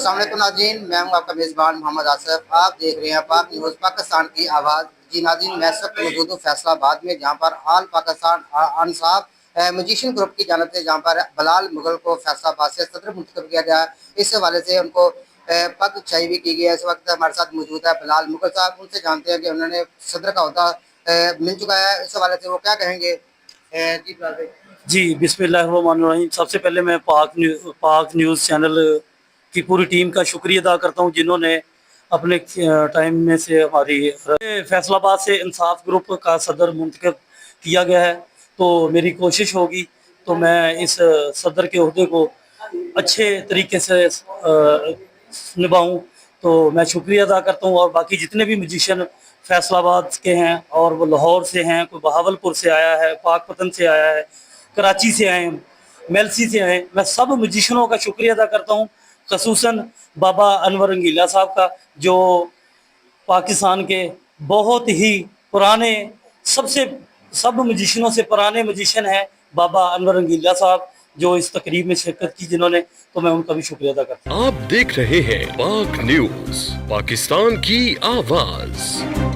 अस्सलाम वालेकुम नाज़रीन, मैं हूं आपका मेज़बान मोहम्मद आसिफ। आप देख रहे हैं पाक न्यूज़ पाकिस्तान की आवाज़। जी नाज़रीन, मैं इस वक्त मौजूद हूं फैसलाबाद में, जहां पर आल पाकिस्तान अंसाब म्यूजिशियन ग्रुप की जानब से जहां पर बिलाल मुगल को फैसलाबाद से सदर मुंतखब किया गया। इस हवाले से उनको पग चाई भी की गई है। इस वक्त हमारे साथ मौजूद है बिलाल मुगल साहब। उनसे जानते हैं कि उन्होंने सदर का ओहदा मिल चुका है, इस हवाले से वो क्या कहेंगे। जी बिलाल भाई। जी बिस्मिल्लाहिर्रहमानिर्रहीम। सबसे पहले मैं पाक न्यूज़ चैनल की पूरी टीम का शुक्रिया अदा करता हूं, जिन्होंने अपने टाइम में से हमारी फैसलाबाद से इंसाफ ग्रुप का सदर मुंतखब किया गया है। तो मेरी कोशिश होगी तो मैं इस सदर के ओहदे को अच्छे तरीके से निभाऊं। तो मैं शुक्रिया अदा करता हूं। और बाकी जितने भी म्यूजिशियन फैसलाबाद के हैं और वो लाहौर से हैं, कोई बहावलपुर से आया है, पाकपतन से आया है, कराची से आए, मेलसी से आए, मैं सब म्यूजिशनों का शुक्रिया अदा करता हूँ। खसूसन बाबा अनवर रंगीला साहब का, जो पाकिस्तान के बहुत ही पुराने सब म्यूजिशनों से पुराने म्यूजिशियन हैं बाबा अनवर रंगीला साहब, जो इस तकरीब में शिरकत की जिन्होंने, तो मैं उनका भी शुक्रिया अदा करता हूँ। आप देख रहे हैं पाक न्यूज, पाकिस्तान की आवाज।